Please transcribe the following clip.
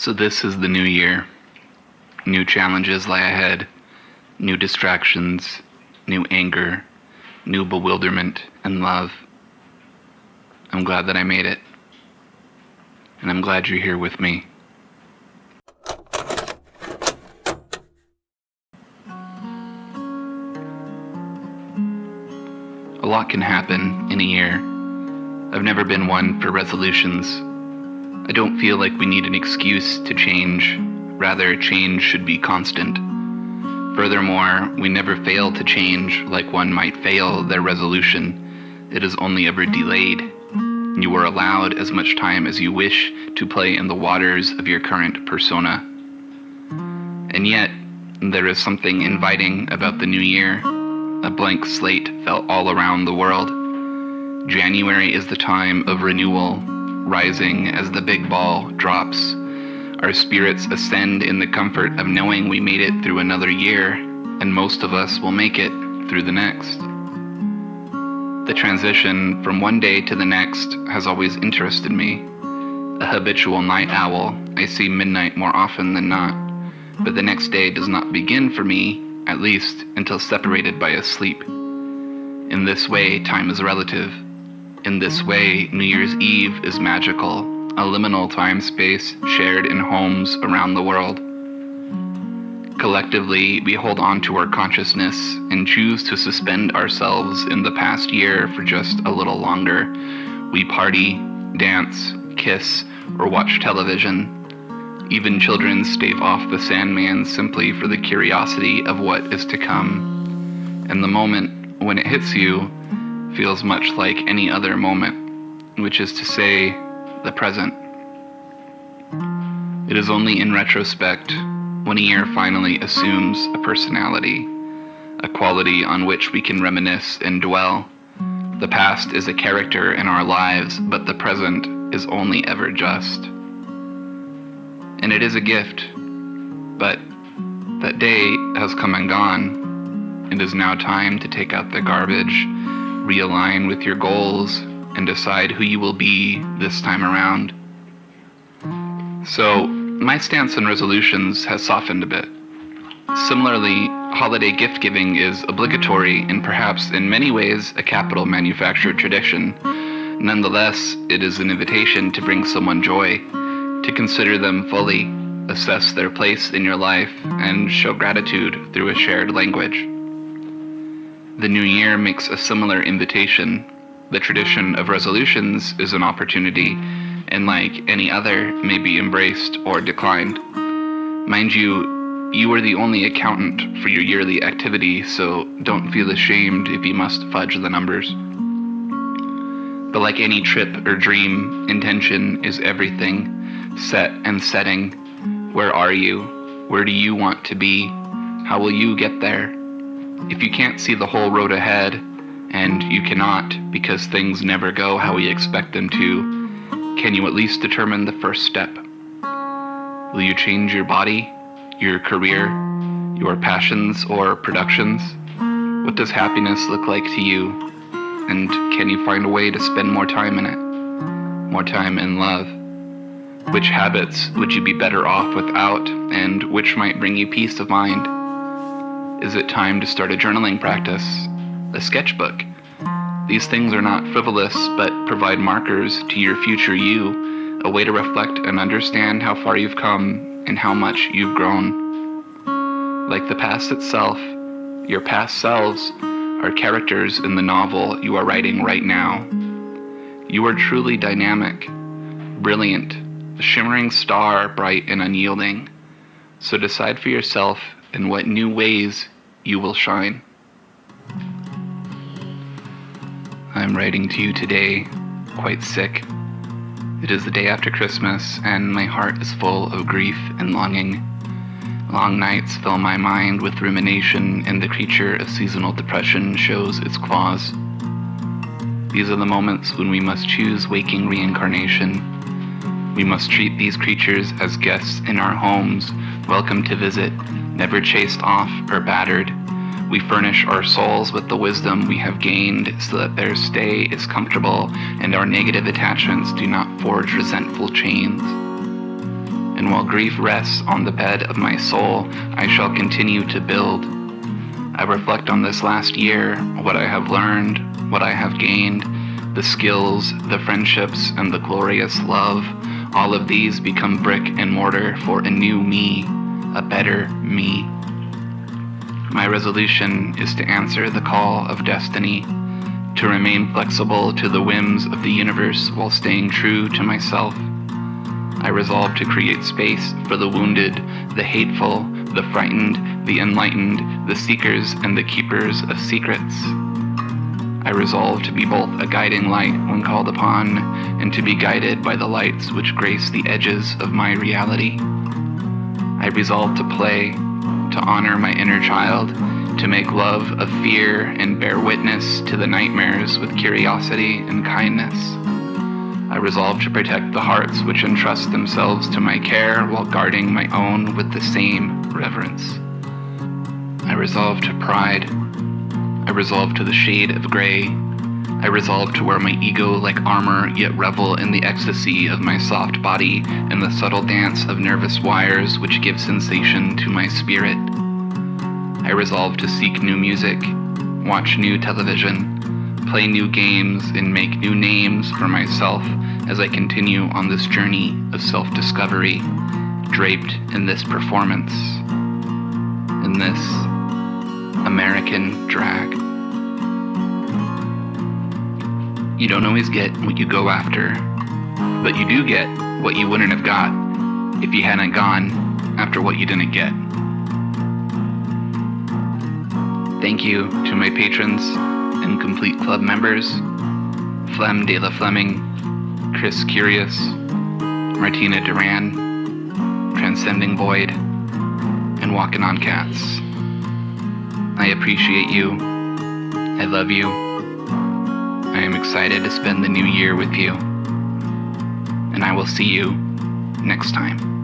So this is the new year. New challenges lie ahead, new distractions, new anger, new bewilderment and love. I'm glad that I made it. And I'm glad you're here with me. A lot can happen in a year. I've never been one for resolutions. I don't feel like we need an excuse to change. Rather, change should be constant. Furthermore, we never fail to change like one might fail their resolution. It is only ever delayed. You are allowed as much time as you wish to play in the waters of your current persona. And yet, there is something inviting about the new year. A blank slate fell all around the world. January is the time of renewal, rising as the big ball drops. Our spirits ascend in the comfort of knowing we made it through another year, and most of us will make it through the next. The transition from one day to the next has always interested me. A habitual night owl, I see midnight more often than not, but the next day does not begin for me, at least until separated by a sleep. In this way, time is relative. In this way, New Year's Eve is magical, a liminal time-space shared in homes around the world. Collectively, we hold on to our consciousness and choose to suspend ourselves in the past year for just a little longer. We party, dance, kiss, or watch television. Even children stave off the Sandman simply for the curiosity of what is to come. And the moment when it hits you feels much like any other moment, which is to say, the present. It is only in retrospect, when a year finally assumes a personality, a quality on which we can reminisce and dwell. The past is a character in our lives, but the present is only ever just. And it is a gift, but that day has come and gone. It is now time to take out the garbage, realign with your goals, and decide who you will be this time around. So, my stance on resolutions has softened a bit. Similarly, holiday gift-giving is obligatory and perhaps in many ways a capital manufactured tradition. Nonetheless, it is an invitation to bring someone joy, to consider them fully, assess their place in your life, and show gratitude through a shared language. The new year makes a similar invitation. The tradition of resolutions is an opportunity, and like any other, may be embraced or declined. Mind you, you are the only accountant for your yearly activity, so don't feel ashamed if you must fudge the numbers. But like any trip or dream, intention is everything. Set and setting. Where are you? Where do you want to be? How will you get there? If you can't see the whole road ahead, and you cannot because things never go how we expect them to, can you at least determine the first step? Will you change your body, your career, your passions or productions? What does happiness look like to you? And can you find a way to spend more time in it? More time in love? Which habits would you be better off without, and which might bring you peace of mind? Is it time to start a journaling practice? A sketchbook? These things are not frivolous, but provide markers to your future you, a way to reflect and understand how far you've come and how much you've grown. Like the past itself, your past selves are characters in the novel you are writing right now. You are truly dynamic, brilliant, a shimmering star, bright and unyielding. So decide for yourself in what new ways you will shine. I'm writing to you today, quite sick. It is the day after Christmas, and my heart is full of grief and longing. Long nights fill my mind with rumination, and the creature of seasonal depression shows its claws. These are the moments when we must choose waking reincarnation. We must treat these creatures as guests in our homes, welcome to visit, never chased off or battered. We furnish our souls with the wisdom we have gained so that their stay is comfortable and our negative attachments do not forge resentful chains. and while grief rests on the bed of my soul, I shall continue to build. I reflect on this last year, what I have learned, what I have gained, the skills, the friendships, and the glorious love. All of these become brick and mortar for a new me, a better me. My resolution is to answer the call of destiny, to remain flexible to the whims of the universe while staying true to myself. I resolve to create space for the wounded, the hateful, the frightened, the enlightened, the seekers and the keepers of secrets. I resolve to be both a guiding light when called upon, and to be guided by the lights which grace the edges of my reality. I resolve to play, to honor my inner child, to make love of fear and bear witness to the nightmares with curiosity and kindness. I resolve to protect the hearts which entrust themselves to my care while guarding my own with the same reverence. I resolve to pride. I resolve to the shade of gray. I resolve to wear my ego like armor, yet revel in the ecstasy of my soft body and the subtle dance of nervous wires which give sensation to my spirit. I resolve to seek new music, watch new television, play new games, and make new names for myself as I continue on this journey of self-discovery, draped in this performance, in this American drag. You don't always get what you go after, but you do get what you wouldn't have got if you hadn't gone after what you didn't get. Thank you to my patrons and Complete Club members, Flem de la Fleming, Chris Curious, Martina Duran, Transcending Void, and Walking on Cats. I appreciate you. I love you. I am excited to spend the new year with you. And I will see you next time.